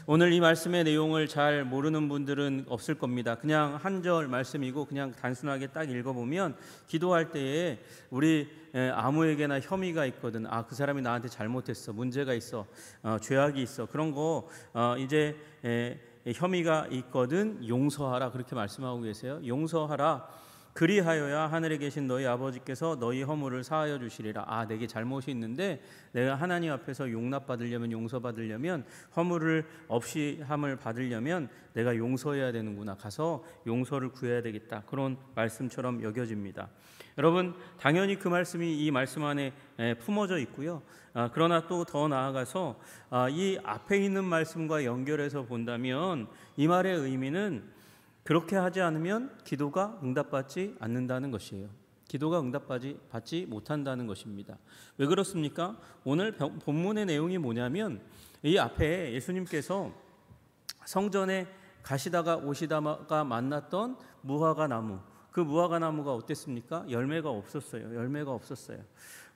오늘 이 말씀의 내용을 잘 모르는 분들은 없을 겁니다. 그냥 한 절 말씀이고 그냥 단순하게 딱 읽어보면 기도할 때에 우리 아무에게나 혐의가 있거든. 아, 그 사람이 나한테 잘못했어, 문제가 있어, 죄악이 있어, 그런 거 이제 혐의가 있거든 용서하라, 그렇게 말씀하고 계세요. 용서하라. 그리하여야 하늘에 계신 너희 아버지께서 너희 허물을 사하여 주시리라. 아, 내게 잘못이 있는데 내가 하나님 앞에서 용납받으려면, 용서받으려면, 허물을 없이 함을 받으려면 내가 용서해야 되는구나. 가서 용서를 구해야 되겠다. 그런 말씀처럼 여겨집니다. 여러분, 당연히 그 말씀이 이 말씀 안에 품어져 있고요. 그러나 또 더 나아가서 이 앞에 있는 말씀과 연결해서 본다면 이 말의 의미는 그렇게 하지 않으면 기도가 응답받지 않는다는 것이에요. 기도가 응답받지 못한다는 것입니다. 왜 그렇습니까? 오늘 본문의 내용이 뭐냐면 이 앞에 예수님께서 성전에 가시다가 오시다가 만났던 무화과 나무, 그 무화과 나무가 어땠습니까? 열매가 없었어요.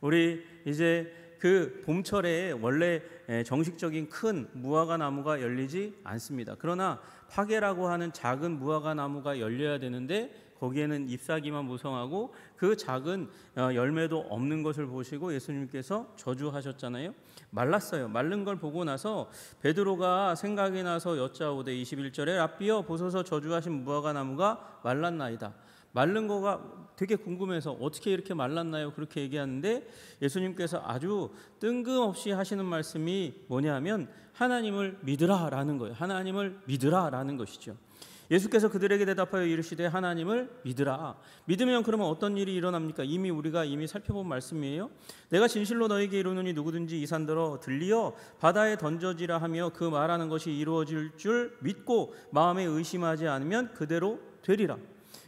우리 이제 그 봄철에 원래 정식적인 큰 무화과 나무가 열리지 않습니다. 그러나 파게라고 하는 작은 무화과 나무가 열려야 되는데 거기에는 잎사귀만 무성하고 그 작은 열매도 없는 것을 보시고 예수님께서 저주하셨잖아요. 말랐어요. 마른 걸 보고 나서 베드로가 생각이 나서 여짜오되 21절에 랍비여 보소서 저주하신 무화과 나무가 말랐나이다. 마른 거가 되게 궁금해서 어떻게 이렇게 말랐나요? 그렇게 얘기하는데 예수님께서 아주 뜬금없이 하시는 말씀이 뭐냐면 하나님을 믿으라라는 거예요. 하나님을 믿으라라는 것이죠. 예수께서 그들에게 대답하여 이르시되 하나님을 믿으라. 믿으면 그러면 어떤 일이 일어납니까? 우리가 살펴본 말씀이에요. 내가 진실로 너에게 이르노니 누구든지 이 산더러 들리어 바다에 던져지라 하며 그 말하는 것이 이루어질 줄 믿고 마음에 의심하지 않으면 그대로 되리라.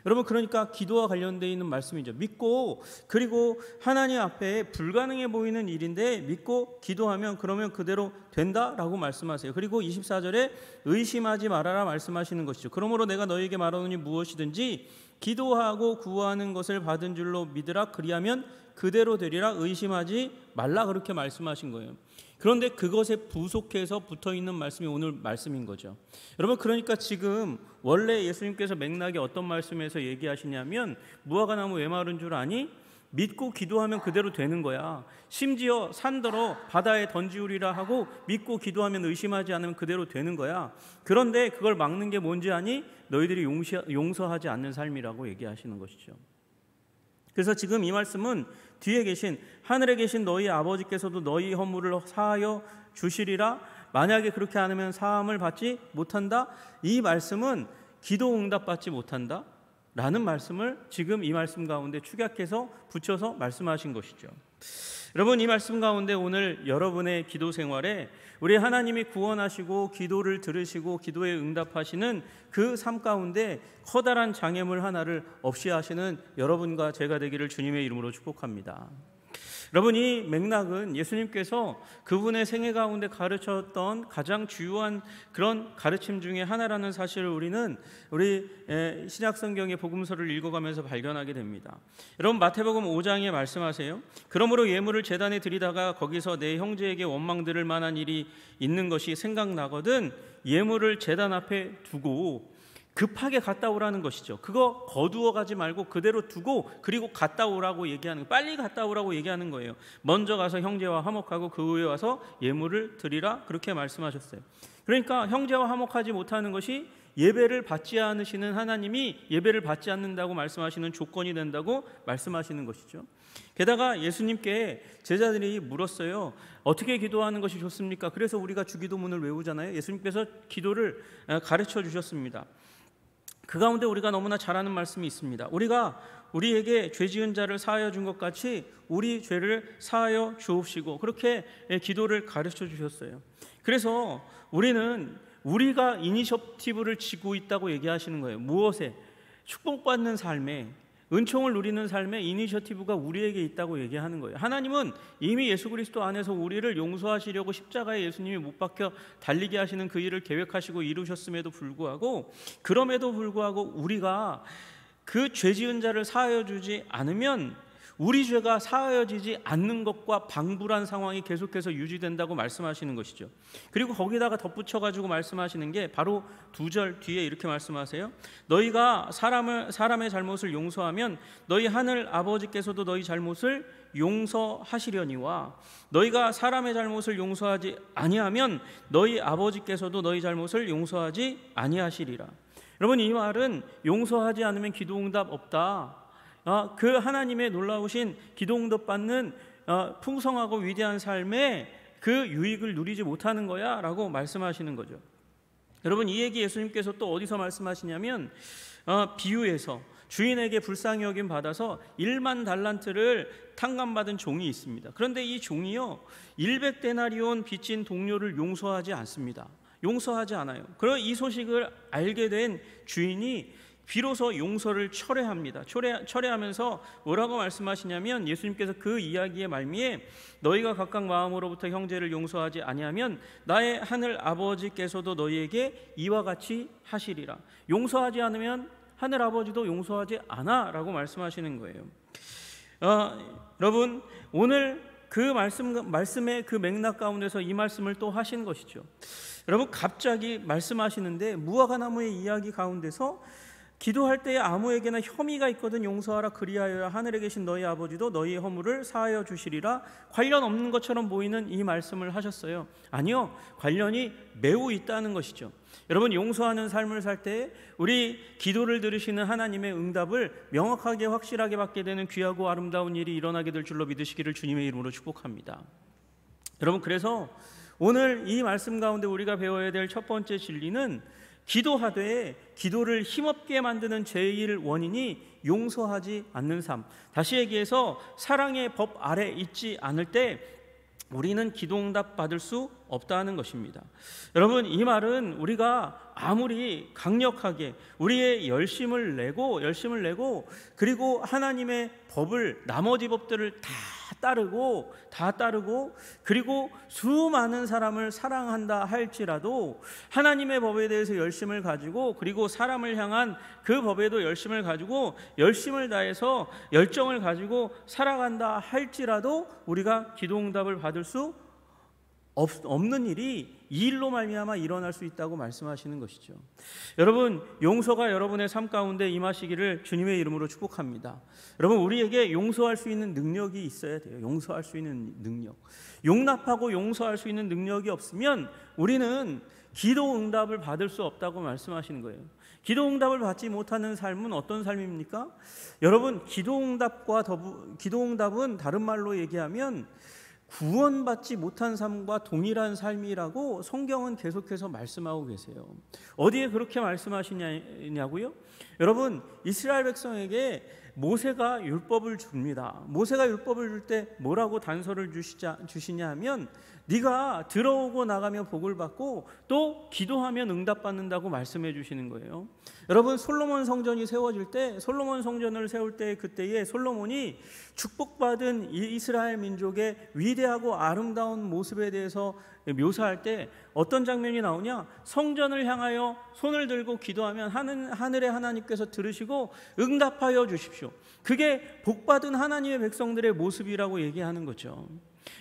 여러분, 그러니까 기도와 관련되어 있는 말씀이죠. 믿고, 그리고 하나님 앞에 불가능해 보이는 일인데 믿고 기도하면 그러면 그대로 된다라고 말씀하세요. 그리고 24절에 의심하지 말아라 말씀하시는 것이죠. 그러므로 내가 너에게 말하노니 무엇이든지 기도하고 구하는 것을 받은 줄로 믿으라. 그리하면 그대로 되리라. 의심하지 말라, 그렇게 말씀하신 거예요. 그런데 그것에 부속해서 붙어있는 말씀이 오늘 말씀인 거죠. 여러분, 그러니까 지금 원래 예수님께서 맥락이 어떤 말씀에서 얘기하시냐면 무화과나무 왜 마른 줄 아니? 믿고 기도하면 그대로 되는 거야. 심지어 산더러 바다에 던지우리라 하고 믿고 기도하면 의심하지 않으면 그대로 되는 거야. 그런데 그걸 막는 게 뭔지 아니? 너희들이 용서하지 않는 삶이라고 얘기하시는 것이죠. 그래서 지금 이 말씀은 뒤에 계신 하늘에 계신 너희 아버지께서도 너희 허물을 사하여 주시리라. 만약에 그렇게 안 하면 사함을 받지 못한다. 이 말씀은 기도 응답받지 못한다 라는 말씀을 지금 이 말씀 가운데 축약해서 붙여서 말씀하신 것이죠. 여러분, 이 말씀 가운데 오늘 여러분의 기도 생활에 우리 하나님이 구원하시고 기도를 들으시고 기도에 응답하시는 그 삶 가운데 커다란 장애물 하나를 없이 하시는 여러분과 제가 되기를 주님의 이름으로 축복합니다. 여러분, 이 맥락은 예수님께서 그분의 생애 가운데 가르쳤던 가장 주요한 그런 가르침 중에 하나라는 사실을 우리는 우리 신약성경의 복음서를 읽어가면서 발견하게 됩니다. 여러분, 마태복음 5장에 말씀하세요. 그러므로 예물을 제단에 드리다가 거기서 내 형제에게 원망 들을 만한 일이 있는 것이 생각나거든 예물을 제단 앞에 두고 급하게 갔다 오라는 것이죠. 그거 거두어 가지 말고 그대로 두고 그리고 갔다 오라고 얘기하는, 빨리 갔다 오라고 얘기하는 거예요. 먼저 가서 형제와 화목하고 그 후에 와서 예물을 드리라, 그렇게 말씀하셨어요. 그러니까 형제와 화목하지 못하는 것이 예배를 받지 않으시는 하나님이 예배를 받지 않는다고 말씀하시는 조건이 된다고 말씀하시는 것이죠. 게다가 예수님께 제자들이 물었어요. 어떻게 기도하는 것이 좋습니까? 그래서 우리가 주기도문을 외우잖아요. 예수님께서 기도를 가르쳐 주셨습니다. 그 가운데 우리가 너무나 잘 아는 말씀이 있습니다. 우리에게 죄 지은 자를 사하여 준 것 같이 우리 죄를 사하여 주옵시고, 그렇게 기도를 가르쳐 주셨어요. 그래서 우리가 이니셔티브를 쥐고 있다고 얘기하시는 거예요. 무엇에? 축복받는 삶에, 은총을 누리는 삶에 이니셔티브가 우리에게 있다고 얘기하는 거예요. 하나님은 이미 예수 그리스도 안에서 우리를 용서하시려고 십자가에 예수님이 못 박혀 달리게 하시는 그 일을 계획하시고 이루셨음에도 불구하고, 그럼에도 불구하고 우리가 그 죄 지은 자를 사하여 주지 않으면 우리 죄가 사하여지지 않는 것과 방불한 상황이 계속해서 유지된다고 말씀하시는 것이죠. 그리고 거기다가 덧붙여가지고 말씀하시는 게 바로 2절 뒤에 이렇게 말씀하세요. 너희가 사람의 잘못을 용서하면 너희 하늘 아버지께서도 너희 잘못을 용서하시려니와 너희가 사람의 잘못을 용서하지 아니하면 너희 아버지께서도 너희 잘못을 용서하지 아니하시리라. 여러분, 이 말은 용서하지 않으면 기도응답 없다. 그 하나님의 놀라우신 기도응답 받는 풍성하고 위대한 삶의 그 유익을 누리지 못하는 거야 라고 말씀하시는 거죠. 여러분, 이 얘기 예수님께서 또 어디서 말씀하시냐면 비유에서 주인에게 불쌍히 여김 받아서 1만 달란트를 탕감받은 종이 있습니다. 그런데 이 종이요 100데나리온 빚진 동료를 용서하지 않습니다. 용서하지 않아요. 그럼 이 소식을 알게 된 주인이 비로소 용서를 철회합니다. 철회하면서 뭐라고 말씀하시냐면 예수님께서 그 이야기의 말미에 너희가 각각 마음으로부터 형제를 용서하지 아니하면 나의 하늘 아버지께서도 너희에게 이와 같이 하시리라. 용서하지 않으면 하늘 아버지도 용서하지 않아 라고 말씀하시는 거예요. 여러분, 오늘 그 말씀의 그 맥락 가운데서 이 말씀을 또 하신 것이죠. 여러분, 갑자기 말씀하시는데 무화과나무의 이야기 가운데서 기도할 때에 아무에게나 혐의가 있거든 용서하라. 그리하여야 하늘에 계신 너희 아버지도 너희의 허물을 사하여 주시리라. 관련 없는 것처럼 보이는 이 말씀을 하셨어요. 아니요, 관련이 매우 있다는 것이죠. 여러분, 용서하는 삶을 살 때 우리 기도를 들으시는 하나님의 응답을 명확하게 확실하게 받게 되는 귀하고 아름다운 일이 일어나게 될 줄로 믿으시기를 주님의 이름으로 축복합니다. 여러분, 그래서 오늘 이 말씀 가운데 우리가 배워야 될 첫 번째 진리는 기도하되 기도를 힘없게 만드는 제일 원인이 용서하지 않는 삶. 다시 얘기해서 사랑의 법 아래 있지 않을 때 우리는 기도응답 받을 수 없다는 것입니다. 여러분, 이 말은 우리가 아무리 강력하게 우리의 열심을 내고 그리고 하나님의 법을, 나머지 법들을 다 따르고 그리고 수많은 사람을 사랑한다 할지라도 하나님의 법에 대해서 열심을 가지고 그리고 사람을 향한 그 법에도 열심을 가지고 열심을 다해서 열정을 가지고 살아간다 할지라도 우리가 기도응답을 받을 수 없는 일이 이 일로 말미암아 일어날 수 있다고 말씀하시는 것이죠. 여러분, 용서가 여러분의 삶 가운데 임하시기를 주님의 이름으로 축복합니다. 여러분, 우리에게 용서할 수 있는 능력이 있어야 돼요. 용서할 수 있는 능력. 용납하고 용서할 수 있는 능력이 없으면 우리는 기도 응답을 받을 수 없다고 말씀하시는 거예요. 기도 응답을 받지 못하는 삶은 어떤 삶입니까? 여러분, 기도 응답은 다른 말로 얘기하면 구원받지 못한 삶과 동일한 삶이라고 성경은 계속해서 말씀하고 계세요. 어디에 그렇게 말씀하시냐고요? 여러분, 이스라엘 백성에게 모세가 율법을 줍니다. 모세가 율법을 줄 때 뭐라고 단서를 주시냐 하면 네가 들어오고 나가면 복을 받고 또 기도하면 응답받는다고 말씀해 주시는 거예요. 여러분, 솔로몬 성전이 세워질 때 솔로몬 성전을 세울 때 그때에 솔로몬이 축복받은 이스라엘 민족의 위대하고 아름다운 모습에 대해서 묘사할 때 어떤 장면이 나오냐? 성전을 향하여 손을 들고 기도하면 하늘의 하나님께서 들으시고 응답하여 주십시오. 그게 복받은 하나님의 백성들의 모습이라고 얘기하는 거죠.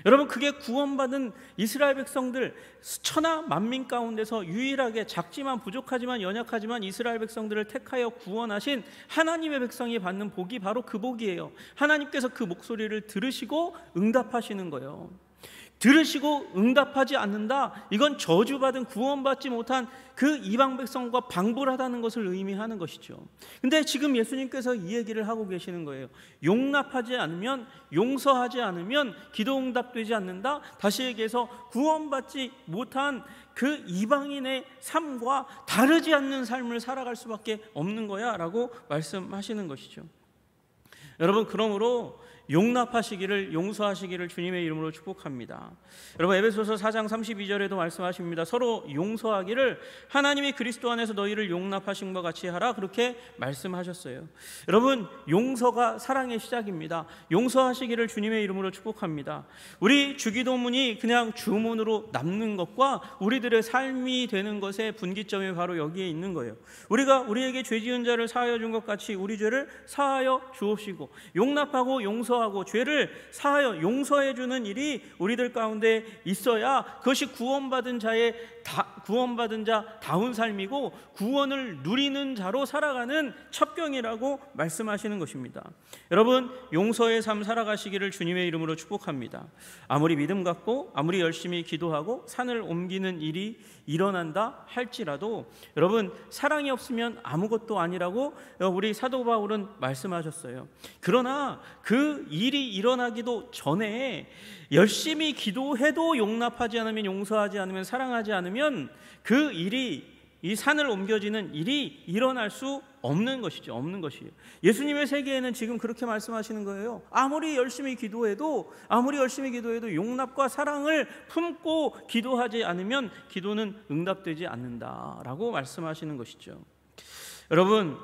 여러분, 그게 구원받은 이스라엘 백성들 수천하 만민 가운데서 유일하게 작지만 부족하지만 연약하지만 이스라엘 백성들을 택하여 구원하신 하나님의 백성이 받는 복이 바로 그 복이에요. 하나님께서 그 목소리를 들으시고 응답하시는 거예요. 들으시고 응답하지 않는다, 이건 저주받은 구원받지 못한 그 이방 백성과 방불하다는 것을 의미하는 것이죠. 근데 지금 예수님께서 이 얘기를 하고 계시는 거예요. 용납하지 않으면, 용서하지 않으면 기도 응답되지 않는다. 다시 얘기해서 구원받지 못한 그 이방인의 삶과 다르지 않는 삶을 살아갈 수밖에 없는 거야 라고 말씀하시는 것이죠. 여러분, 그러므로 용납하시기를, 용서하시기를 주님의 이름으로 축복합니다. 여러분, 에베소서 4장 32절에도 말씀하십니다. 서로 용서하기를 하나님이 그리스도 안에서 너희를 용납하신 것 같이 하라, 그렇게 말씀하셨어요. 여러분, 용서가 사랑의 시작입니다. 용서하시기를 주님의 이름으로 축복합니다. 우리 주기도문이 그냥 주문으로 남는 것과 우리들의 삶이 되는 것의 분기점이 바로 여기에 있는 거예요. 우리가 우리에게 죄 지은 자를 사하여 준 것 같이 우리 죄를 사하여 주옵시고, 용납하고 용서 용서하고 죄를 사하여 용서해 주는 일이 우리들 가운데 있어야 그것이 구원받은 자다운 삶이고 구원을 누리는 자로 살아가는 첩경이라고 말씀하시는 것입니다. 여러분, 용서의 삶 살아가시기를 주님의 이름으로 축복합니다. 아무리 믿음 갖고 아무리 열심히 기도하고 산을 옮기는 일이 일어난다 할지라도 여러분, 사랑이 없으면 아무것도 아니라고 우리 사도 바울은 말씀하셨어요. 그러나 그 일이 일어나기도 전에 열심히 기도해도 용납하지 않으면, 용서하지 않으면, 사랑하지 않으면 그 일이, 이 산을 옮겨지는 일이 일어날 수 없는 것이죠. 없는 것이에요. 예수님의 세계에는 지금 그렇게 말씀하시는 거예요. 아무리 열심히 기도해도 용납과 사랑을 품고 기도하지 않으면 기도는 응답되지 않는다라고 말씀하시는 것이죠. 여러분,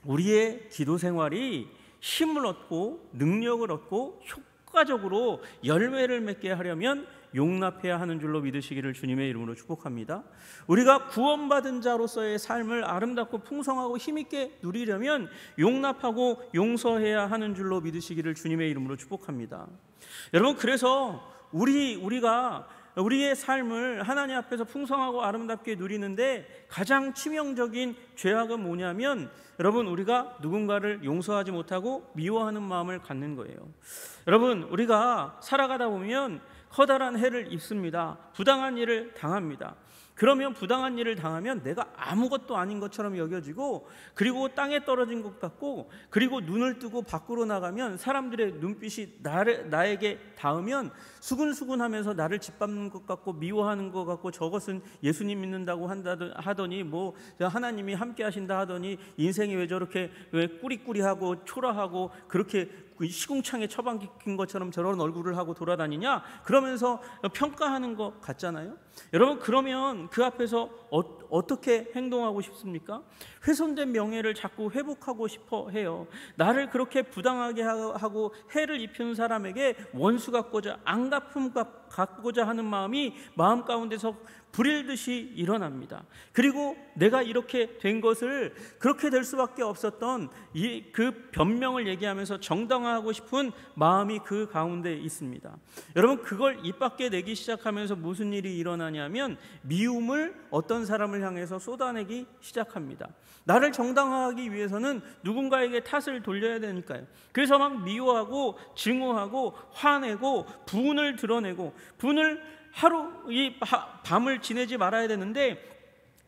우리의 기도 생활이 힘을 얻고 능력을 얻고 효과적으로 열매를 맺게 하려면 용납해야 하는 줄로 믿으시기를 주님의 이름으로 축복합니다. 우리가 구원받은 자로서의 삶을 아름답고 풍성하고 힘있게 누리려면 용납하고 용서해야 하는 줄로 믿으시기를 주님의 이름으로 축복합니다. 여러분, 그래서 우리가 우리의 삶을 하나님 앞에서 풍성하고 아름답게 누리는데 가장 치명적인 죄악은 뭐냐면, 여러분, 우리가 누군가를 용서하지 못하고 미워하는 마음을 갖는 거예요. 여러분, 우리가 살아가다 보면 커다란 해를 입습니다. 부당한 일을 당합니다. 그러면 부당한 일을 당하면 내가 아무것도 아닌 것처럼 여겨지고, 그리고 땅에 떨어진 것 같고, 그리고 눈을 뜨고 밖으로 나가면 사람들의 눈빛이 나에게 닿으면 수근수근하면서 나를 짓밟는 것 같고 미워하는 것 같고, 저것은 예수님 믿는다고 하더니 뭐 하나님이 함께 하신다 하더니 인생이 왜 저렇게 왜 꾸리꾸리하고 초라하고 그렇게 시궁창에 처박힌 것처럼 저런 얼굴을 하고 돌아다니냐, 그러면서 평가하는 것 같잖아요. 여러분, 그러면 그 앞에서 어떻게 행동하고 싶습니까? 훼손된 명예를 자꾸 회복하고 싶어 해요. 나를 그렇게 부당하게 하고 해를 입히는 사람에게 원수 같고자, 안갚음 갖고자 하는 마음이 마음 가운데서 불일듯이 일어납니다. 그리고 내가 이렇게 된 것을, 그렇게 될 수밖에 없었던 그 변명을 얘기하면서 정당화하고 싶은 마음이 그 가운데 있습니다. 여러분, 그걸 입 밖에 내기 시작하면서 무슨 일이 일어나냐면 미움을 어떤 사람을 향해서 쏟아내기 시작합니다. 나를 정당화하기 위해서는 누군가에게 탓을 돌려야 되니까요. 그래서 막 미워하고 증오하고 화내고 분을 드러내고, 밤을 지내지 말아야 되는데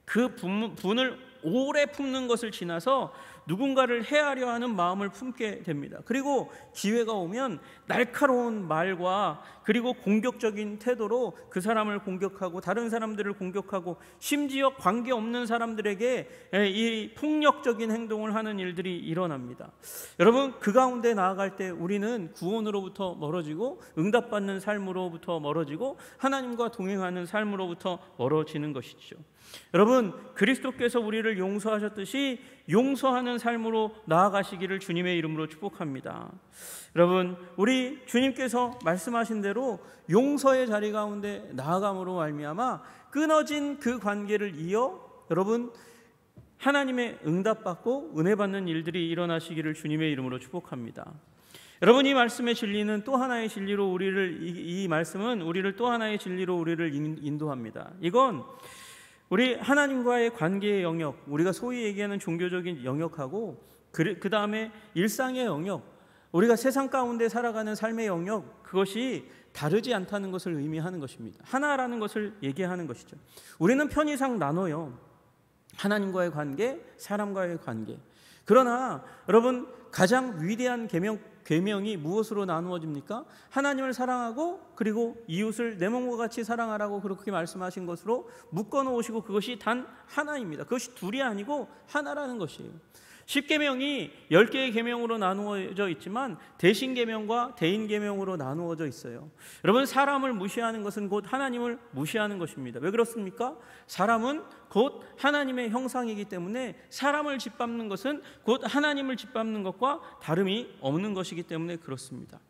그 분을 오래 품는 것을 지나서 누군가를 해하려 하는 마음을 품게 됩니다. 그리고 기회가 오면 날카로운 말과 그리고 공격적인 태도로 그 사람을 공격하고 다른 사람들을 공격하고, 심지어 관계없는 사람들에게 이 폭력적인 행동을 하는 일들이 일어납니다. 여러분, 그 가운데 나아갈 때 우리는 구원으로부터 멀어지고 응답받는 삶으로부터 멀어지고 하나님과 동행하는 삶으로부터 멀어지는 것이죠. 여러분, 그리스도께서 우리를 용서하셨듯이 용서하는 삶으로 나아가시기를 주님의 이름으로 축복합니다. 여러분, 우리 주님께서 말씀하신 대로 용서의 자리 가운데 나아감으로 말미암아 끊어진 그 관계를 이어 여러분 하나님의 응답받고 은혜 받는 일들이 일어나시기를 주님의 이름으로 축복합니다. 여러분, 이 말씀의 진리는 또 하나의 진리로 이 말씀은 우리를 또 하나의 진리로 우리를 인도합니다. 이건 우리 하나님과의 관계의 영역, 우리가 소위 얘기하는 종교적인 영역하고 그 다음에 일상의 영역, 우리가 세상 가운데 살아가는 삶의 영역, 그것이 다르지 않다는 것을 의미하는 것입니다. 하나라는 것을 얘기하는 것이죠. 우리는 편의상 나눠요. 하나님과의 관계, 사람과의 관계. 그러나 여러분, 가장 위대한 계명이 무엇으로 나누어집니까? 하나님을 사랑하고 그리고 이웃을 내 몸과 같이 사랑하라고 그렇게 말씀하신 것으로 묶어놓으시고, 그것이 단 하나입니다. 그것이 둘이 아니고 하나라는 것이에요. 10계명이 10개의 계명으로 나누어져 있지만 대신계명과 대인계명으로 나누어져 있어요. 여러분, 사람을 무시하는 것은 곧 하나님을 무시하는 것입니다. 왜 그렇습니까? 사람은 곧 하나님의 형상이기 때문에 사람을 짓밟는 것은 곧 하나님을 짓밟는 것과 다름이 없는 것이기 때문에 그렇습니다.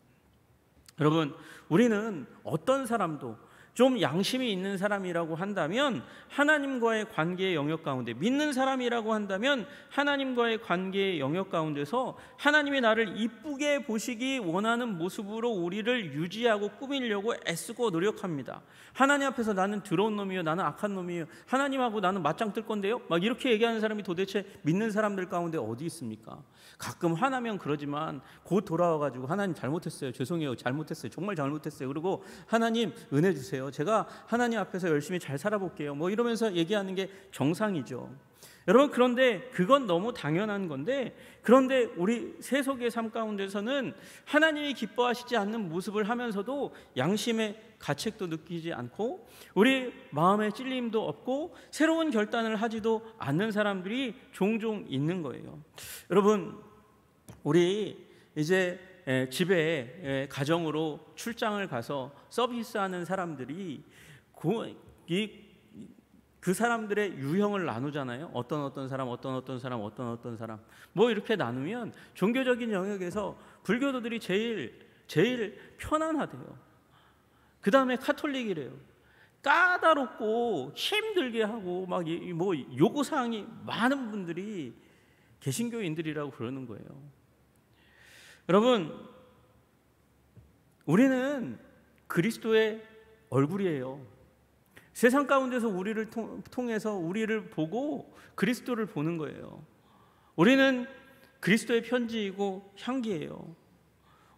여러분, 우리는 어떤 사람도 좀 양심이 있는 사람이라고 한다면 하나님과의 관계의 영역 가운데, 믿는 사람이라고 한다면 하나님과의 관계의 영역 가운데서 하나님이 나를 이쁘게 보시기 원하는 모습으로 우리를 유지하고 꾸미려고 애쓰고 노력합니다. 하나님 앞에서 나는 더러운 놈이에요, 나는 악한 놈이에요, 하나님하고 나는 맞짱 뜰 건데요, 막 이렇게 얘기하는 사람이 도대체 믿는 사람들 가운데 어디 있습니까? 가끔 화나면 그러지만 곧 돌아와가지고 하나님 잘못했어요, 죄송해요, 잘못했어요, 정말 잘못했어요, 그리고 하나님 은혜 주세요, 제가 하나님 앞에서 열심히 잘 살아볼게요, 뭐 이러면서 얘기하는 게 정상이죠. 여러분, 그런데 그건 너무 당연한 건데, 그런데 우리 세속의 삶 가운데서는 하나님이 기뻐하시지 않는 모습을 하면서도 양심의 가책도 느끼지 않고 우리 마음에 찔림도 없고 새로운 결단을 하지도 않는 사람들이 종종 있는 거예요. 여러분, 우리 이제 집에 가정으로 출장을 가서 서비스하는 사람들이 그 사람들의 유형을 나누잖아요. 어떤 사람, 어떤 사람 뭐 이렇게 나누면 종교적인 영역에서 불교도들이 제일 편안하대요. 그 다음에 카톨릭이래요. 까다롭고 힘들게 하고 막 뭐 요구사항이 많은 분들이 개신교인들이라고 그러는 거예요. 여러분, 우리는 그리스도의 얼굴이에요. 세상 가운데서 우리를 통해서 우리를 보고 그리스도를 보는 거예요. 우리는 그리스도의 편지이고 향기예요.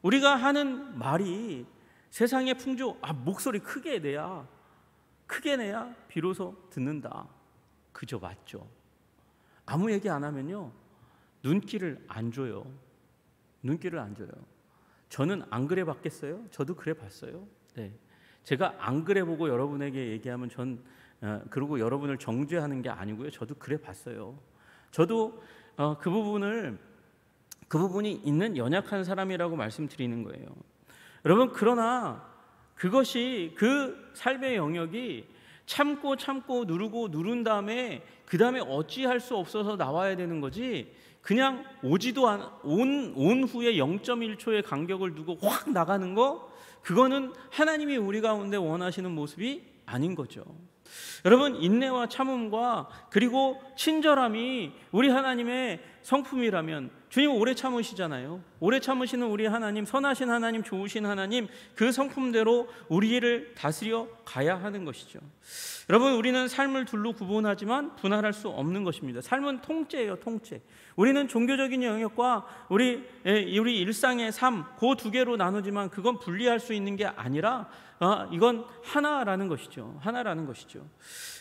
우리가 하는 말이 세상의 풍조, 목소리 크게 내야 비로소 듣는다. 그저 맞죠. 아무 얘기 안 하면요, 눈길을 안 줘요. 저는 안 그래 봤겠어요? 저도 그래 봤어요. 네. 제가 안 그래 보고 여러분에게 얘기하면 그리고 여러분을 정죄하는 게 아니고요, 저도 그래 봤어요. 저도 그 부분이 있는 연약한 사람이라고 말씀드리는 거예요. 여러분, 그러나 그것이 그 삶의 영역이 참고 누른 다음에 그 다음에 어찌할 수 없어서 나와야 되는 거지, 그냥 오지도 온 후에 0.1초의 간격을 두고 확 나가는 거, 그거는 하나님이 우리 가운데 원하시는 모습이 아닌 거죠. 여러분, 인내와 참음과 그리고 친절함이 우리 하나님의 성품이라면, 주님 오래 참으시잖아요. 오래 참으시는 우리 하나님, 선하신 하나님, 좋으신 하나님, 그 성품대로 우리를 다스려 가야 하는 것이죠. 여러분, 우리는 삶을 둘로 구분하지만 분할할 수 없는 것입니다. 삶은 통째예요, 통째. 우리는 종교적인 영역과 우리 일상의 삶, 그 두 개로 나누지만 그건 분리할 수 있는 게 아니라 이건 하나라는 것이죠.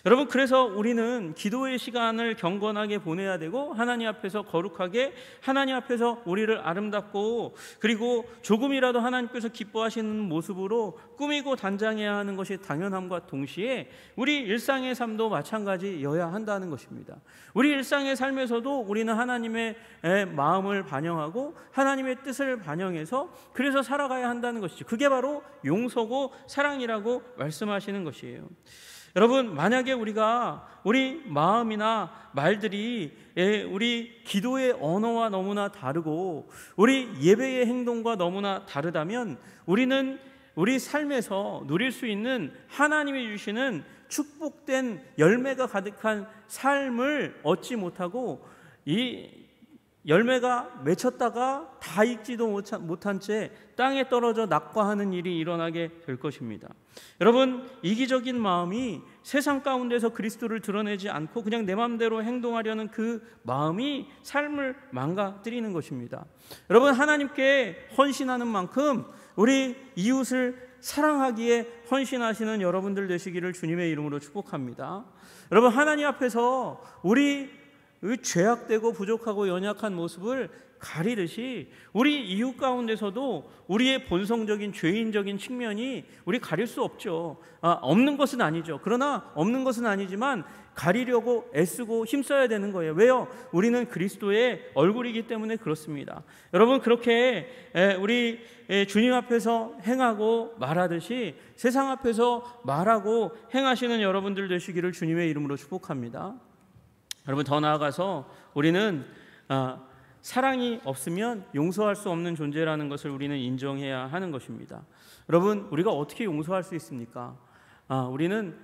여러분, 그래서 우리는 기도의 시간을 경건하게 보내야 되고, 하나님 앞에서 거룩하게, 하나님 앞에서 우리를 아름답고 그리고 조금이라도 하나님께서 기뻐하시는 모습으로 꾸미고 단장해야 하는 것이 당연함과 동시에 우리 일상의 삶도 마찬가지여야 한다는 것입니다. 우리 일상의 삶에서도 우리는 하나님의 마음을 반영하고 하나님의 뜻을 반영해서 그래서 살아가야 한다는 것이죠. 그게 바로 용서고 사랑이라고 말씀하시는 것이에요. 여러분, 만약에 우리 마음이나 말들이 우리 기도의 언어와 너무나 다르고 우리 예배의 행동과 너무나 다르다면 우리는 우리 삶에서 누릴 수 있는 하나님이 주시는 축복된 열매가 가득한 삶을 얻지 못하고 이 열매가 맺혔다가 다 익지도 못한 채 땅에 떨어져 낙과하는 일이 일어나게 될 것입니다. 여러분, 이기적인 마음이 세상 가운데서 그리스도를 드러내지 않고 그냥 내 마음대로 행동하려는 그 마음이 삶을 망가뜨리는 것입니다. 여러분, 하나님께 헌신하는 만큼 우리 이웃을 사랑하기에 헌신하시는 여러분들 되시기를 주님의 이름으로 축복합니다. 여러분, 하나님 앞에서 우리 죄악되고 부족하고 연약한 모습을 가리듯이 우리 이웃 가운데서도 우리의 본성적인 죄인적인 측면이 우리 가릴 수 없죠. 없는 것은 아니죠. 그러나 없는 것은 아니지만 가리려고 애쓰고 힘써야 되는 거예요. 왜요? 우리는 그리스도의 얼굴이기 때문에 그렇습니다. 여러분, 그렇게 우리 주님 앞에서 행하고 말하듯이 세상 앞에서 말하고 행하시는 여러분들 되시기를 주님의 이름으로 축복합니다. 여러분, 더 나아가서 우리는 사랑이 없으면 용서할 수 없는 존재라는 것을 우리는 인정해야 하는 것입니다. 여러분, 우리가 어떻게 용서할 수 있습니까? 우리는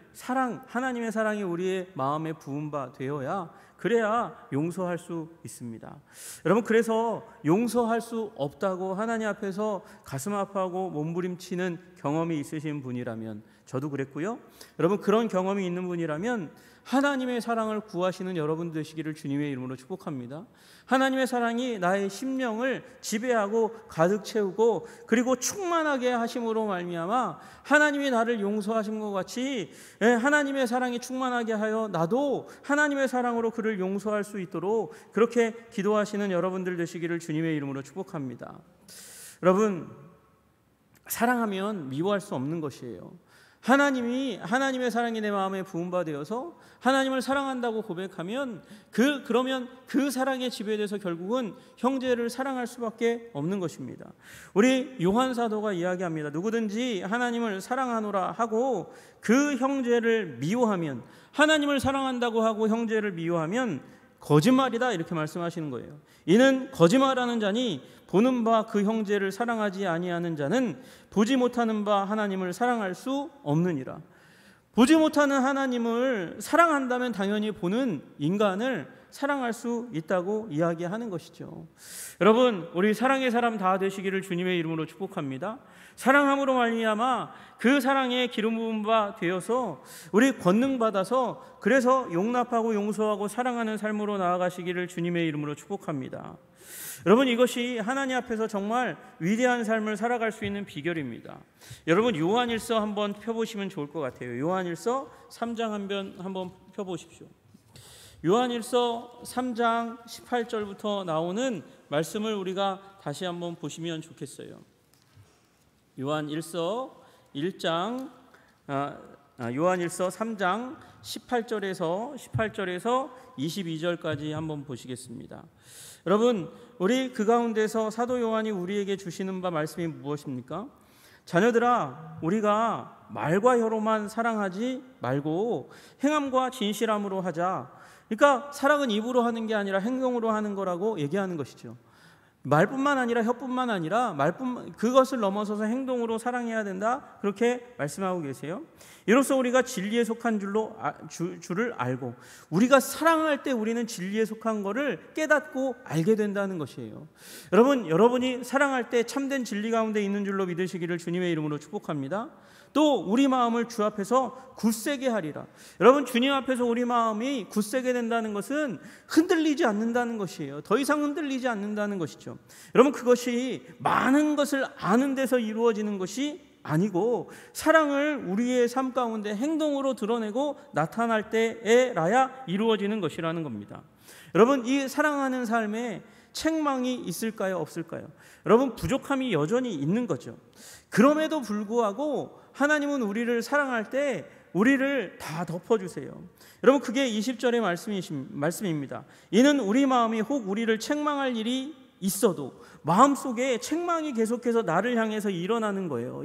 하나님의 사랑이 우리의 마음에 부은 바 되어야, 그래야 용서할 수 있습니다. 여러분, 그래서 용서할 수 없다고 하나님 앞에서 가슴 아파하고 몸부림치는 경험이 있으신 분이라면, 저도 그랬고요, 여러분 그런 경험이 있는 분이라면 하나님의 사랑을 구하시는 여러분 되시기를 주님의 이름으로 축복합니다. 하나님의 사랑이 나의 심령을 지배하고 가득 채우고 그리고 충만하게 하심으로 말미암아 하나님이 나를 용서하신 것 같이 하나님의 사랑이 충만하게 하여 나도 하나님의 사랑으로 그를 용서할 수 있도록 그렇게 기도하시는 여러분들 되시기를 주님의 이름으로 축복합니다. 여러분, 사랑하면 미워할 수 없는 것이에요. 하나님의 사랑이 내 마음에 부은 바 되어서 하나님을 사랑한다고 고백하면 그러면 그 사랑에 지배돼서 결국은 형제를 사랑할 수밖에 없는 것입니다. 우리 요한 사도가 이야기합니다. 누구든지 하나님을 사랑하노라 하고 그 형제를 미워하면, 하나님을 사랑한다고 하고 형제를 미워하면 거짓말이다, 이렇게 말씀하시는 거예요. 이는 거짓말하는 자니 보는 바 그 형제를 사랑하지 아니하는 자는 보지 못하는 바 하나님을 사랑할 수 없느니라. 보지 못하는 하나님을 사랑한다면 당연히 보는 인간을 사랑할 수 있다고 이야기하는 것이죠. 여러분, 우리 사랑의 사람 다 되시기를 주님의 이름으로 축복합니다. 사랑함으로 말미암아 그 사랑에 기름 부은 바 되어서 우리 권능 받아서 그래서 용납하고 용서하고 사랑하는 삶으로 나아가시기를 주님의 이름으로 축복합니다. 여러분, 이것이 하나님 앞에서 정말 위대한 삶을 살아갈 수 있는 비결입니다. 여러분, 요한일서 한번 펴보시면 좋을 것 같아요. 요한일서 3장 한번 펴보십시오. 요한일서 3장 18절부터 나오는 말씀을 우리가 다시 한번 보시면 좋겠어요. 요한일서 3장 18절에서 22절까지 한번 보시겠습니다. 여러분, 우리 그 가운데서 사도 요한이 우리에게 주시는 바 말씀이 무엇입니까? 자녀들아, 우리가 말과 혀로만 사랑하지 말고 행함과 진실함으로 하자. 그러니까 사랑은 입으로 하는 게 아니라 행동으로 하는 거라고 얘기하는 것이죠. 말뿐만 아니라 혀뿐만 아니라 그것을 넘어서서 행동으로 사랑해야 된다, 그렇게 말씀하고 계세요. 이로써 우리가 진리에 속한 줄을 알고, 우리가 사랑할 때 우리는 진리에 속한 것을 깨닫고 알게 된다는 것이에요. 여러분이 사랑할 때 참된 진리 가운데 있는 줄로 믿으시기를 주님의 이름으로 축복합니다. 또 우리 마음을 주 앞에서 굳세게 하리라. 여러분, 주님 앞에서 우리 마음이 굳세게 된다는 것은 흔들리지 않는다는 것이에요. 더 이상 흔들리지 않는다는 것이죠. 여러분, 그것이 많은 것을 아는 데서 이루어지는 것이 아니고 사랑을 우리의 삶 가운데 행동으로 드러내고 나타날 때에라야 이루어지는 것이라는 겁니다. 여러분, 이 사랑하는 삶에 책망이 있을까요? 없을까요? 여러분, 부족함이 여전히 있는 거죠. 그럼에도 불구하고 하나님은 우리를 사랑할 때 우리를 다 덮어주세요. 여러분, 그게 20절의 말씀입니다. 이는 우리 마음이 혹 우리를 책망할 일이 있어도 마음속에 책망이 계속해서 나를 향해서 일어나는 거예요.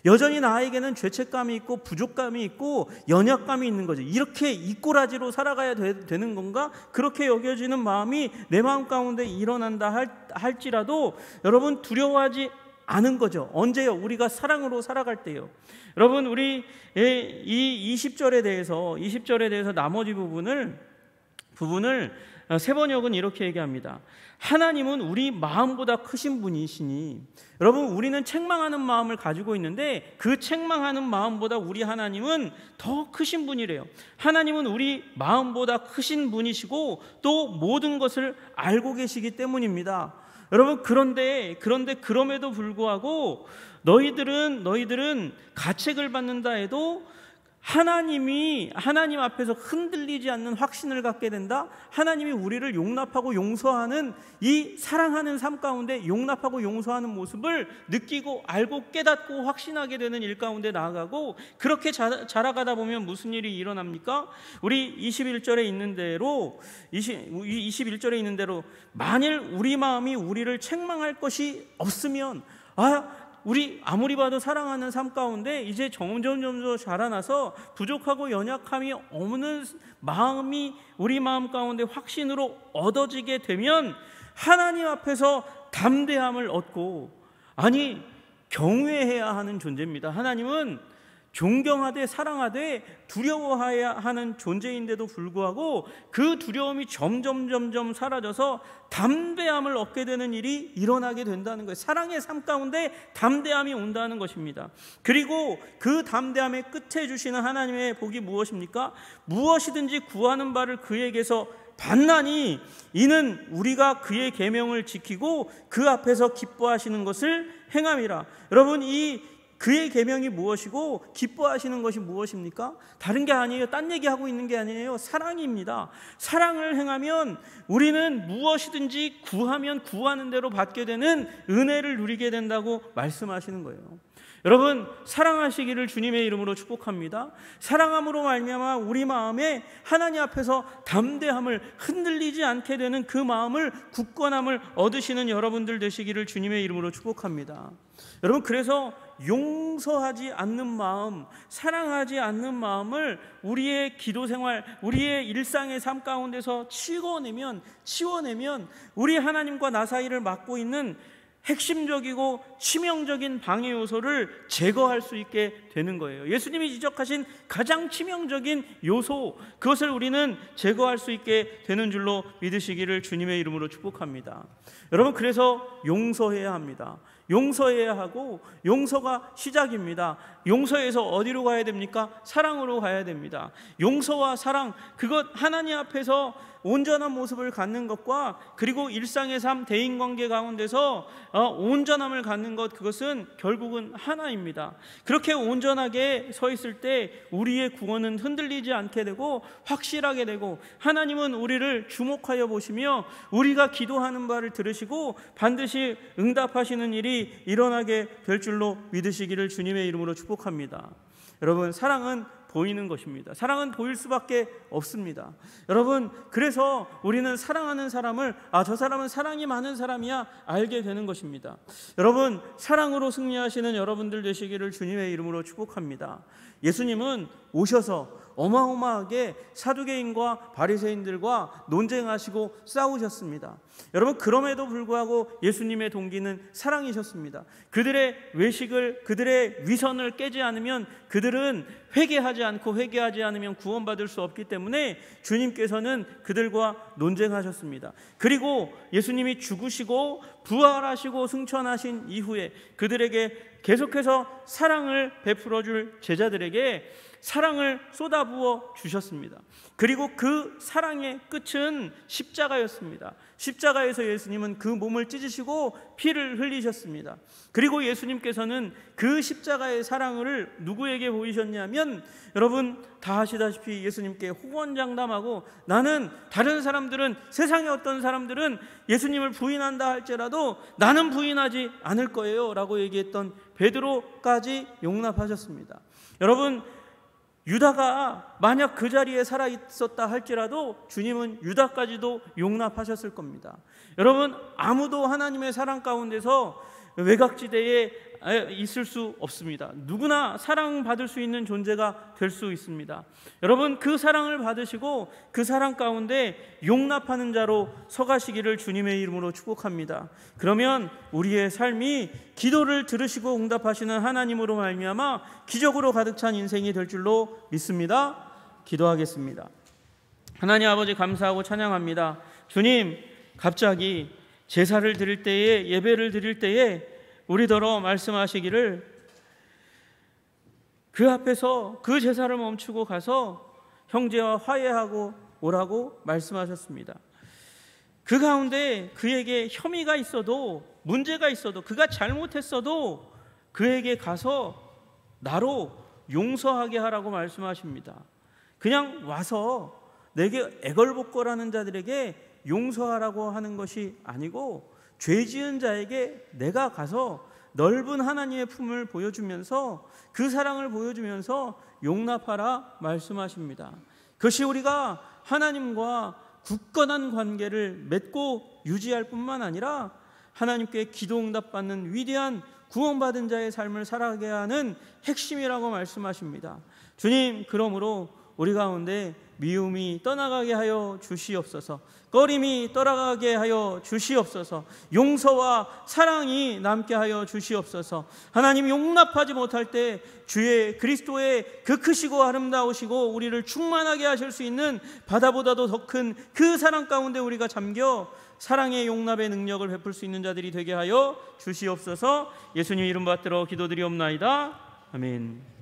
여전히 나에게는 죄책감이 있고 부족감이 있고 연약감이 있는 거죠. 이렇게 이꼬라지로 살아가야 되는 건가? 그렇게 여겨지는 마음이 내 마음 가운데 일어난다 할지라도 여러분, 두려워하지 않은 거죠. 언제요? 우리가 사랑으로 살아갈 때요. 여러분, 우리 이 20절에 대해서 나머지 부분을 세번역은 이렇게 얘기합니다. 하나님은 우리 마음보다 크신 분이시니, 여러분, 우리는 책망하는 마음을 가지고 있는데 그 책망하는 마음보다 우리 하나님은 더 크신 분이래요. 하나님은 우리 마음보다 크신 분이시고 또 모든 것을 알고 계시기 때문입니다. 여러분, 그런데 그럼에도 불구하고 너희들은 가책을 받는다 해도 하나님 앞에서 흔들리지 않는 확신을 갖게 된다. 하나님이 우리를 용납하고 용서하는 이 사랑하는 삶 가운데 용납하고 용서하는 모습을 느끼고 알고 깨닫고 확신하게 되는 일 가운데 나아가고, 그렇게 자라가다 보면 무슨 일이 일어납니까? 우리 21절에 있는 대로 만일 우리 마음이 우리를 책망할 것이 없으면 우리 아무리 봐도 사랑하는 삶 가운데 이제 점점 자라나서 부족하고 연약함이 없는 마음이 우리 마음 가운데 확신으로 얻어지게 되면 하나님 앞에서 담대함을 얻고, 경외해야 하는 존재입니다. 하나님은 존경하되 사랑하되 두려워해야 하는 존재인데도 불구하고 그 두려움이 점점 사라져서 담대함을 얻게 되는 일이 일어나게 된다는 거예요. 사랑의 삶 가운데 담대함이 온다는 것입니다. 그리고 그 담대함의 끝에 주시는 하나님의 복이 무엇입니까? 무엇이든지 구하는 바를 그에게서 받나니 이는 우리가 그의 계명을 지키고 그 앞에서 기뻐하시는 것을 행함이라. 여러분, 이 그의 계명이 무엇이고 기뻐하시는 것이 무엇입니까? 다른 게 아니에요. 딴 얘기하고 있는 게 아니에요. 사랑입니다. 사랑을 행하면 우리는 무엇이든지 구하면 구하는 대로 받게 되는 은혜를 누리게 된다고 말씀하시는 거예요. 여러분, 사랑하시기를 주님의 이름으로 축복합니다. 사랑함으로 말미암아 우리 마음에 하나님 앞에서 담대함을, 흔들리지 않게 되는 그 마음을, 굳건함을 얻으시는 여러분들 되시기를 주님의 이름으로 축복합니다. 여러분, 그래서 용서하지 않는 마음, 사랑하지 않는 마음을 우리의 기도 생활, 우리의 일상의 삶 가운데서 치워내면 우리 하나님과 나 사이를 막고 있는 핵심적이고 치명적인 방해 요소를 제거할 수 있게 되는 거예요. 예수님이 지적하신 가장 치명적인 요소, 그것을 우리는 제거할 수 있게 되는 줄로 믿으시기를 주님의 이름으로 축복합니다. 여러분, 그래서 용서해야 합니다. 용서해야 하고, 용서가 시작입니다. 용서에서 어디로 가야 됩니까? 사랑으로 가야 됩니다. 용서와 사랑, 그것 하나님 앞에서 온전한 모습을 갖는 것과, 그리고 일상의 삶, 대인관계 가운데서 온전함을 갖는 것, 그것은 결국은 하나입니다. 그렇게 온전하게 서 있을 때 우리의 구원은 흔들리지 않게 되고 확실하게 되고, 하나님은 우리를 주목하여 보시며 우리가 기도하는 바를 들으시고 반드시 응답하시는 일이 일어나게 될 줄로 믿으시기를 주님의 이름으로 축복합니다. 여러분, 사랑은 보이는 것입니다. 사랑은 보일 수밖에 없습니다. 여러분, 그래서 우리는 사랑하는 사람을 저 사람은 사랑이 많은 사람이야 알게 되는 것입니다. 여러분, 사랑으로 승리하시는 여러분들 되시기를 주님의 이름으로 축복합니다. 예수님은 오셔서 어마어마하게 사두개인과 바리새인들과 논쟁하시고 싸우셨습니다. 여러분, 그럼에도 불구하고 예수님의 동기는 사랑이셨습니다. 그들의 외식을, 그들의 위선을 깨지 않으면, 그들은 회개하지 않으면 구원받을 수 없기 때문에 주님께서는 그들과 논쟁하셨습니다. 그리고 예수님이 죽으시고 부활하시고 승천하신 이후에 그들에게 계속해서 사랑을 베풀어 줄 제자들에게 사랑을 쏟아부어 주셨습니다. 그리고 그 사랑의 끝은 십자가였습니다. 십자가에서 예수님은 그 몸을 찢으시고 피를 흘리셨습니다. 그리고 예수님께서는 그 십자가의 사랑을 누구에게 보이셨냐면, 여러분 다 아시다시피 예수님께 호언장담하고, 나는 다른 사람들은, 세상의 어떤 사람들은 예수님을 부인한다 할지라도 나는 부인하지 않을 거예요 라고 얘기했던 베드로까지 용납하셨습니다. 여러분, 유다가 만약 그 자리에 살아 있었다 할지라도 주님은 유다까지도 용납하셨을 겁니다. 여러분, 아무도 하나님의 사랑 가운데서 외곽지대에 있을 수 없습니다. 누구나 사랑받을 수 있는 존재가 될 수 있습니다. 여러분, 그 사랑을 받으시고 그 사랑 가운데 용납하는 자로 서가시기를 주님의 이름으로 축복합니다. 그러면 우리의 삶이 기도를 들으시고 응답하시는 하나님으로 말미암아 기적으로 가득 찬 인생이 될 줄로 믿습니다. 기도하겠습니다. 하나님 아버지, 감사하고 찬양합니다. 주님, 갑자기 제사를 드릴 때에, 예배를 드릴 때에 우리더러 말씀하시기를 그 앞에서 그 제사를 멈추고 가서 형제와 화해하고 오라고 말씀하셨습니다. 그 가운데 그에게 혐의가 있어도, 문제가 있어도, 그가 잘못했어도 그에게 가서 나로 용서하게 하라고 말씀하십니다. 그냥 와서 내게 애걸복걸하는 자들에게 용서하라고 하는 것이 아니고, 죄 지은 자에게 내가 가서 넓은 하나님의 품을 보여주면서, 그 사랑을 보여주면서 용납하라 말씀하십니다. 그것이 우리가 하나님과 굳건한 관계를 맺고 유지할 뿐만 아니라 하나님께 기도 응답받는 위대한 구원받은 자의 삶을 살아가게 하는 핵심이라고 말씀하십니다. 주님, 그러므로 우리 가운데 미움이 떠나가게 하여 주시옵소서. 꺼림이 떠나가게 하여 주시옵소서. 용서와 사랑이 남게 하여 주시옵소서. 하나님, 용납하지 못할 때 주의 그리스도의 그 크시고 아름다우시고 우리를 충만하게 하실 수 있는 바다보다도 더 큰 그 사랑 가운데 우리가 잠겨 사랑의 용납의 능력을 베풀 수 있는 자들이 되게 하여 주시옵소서. 예수님 이름 받들어 기도드리옵나이다. 아멘.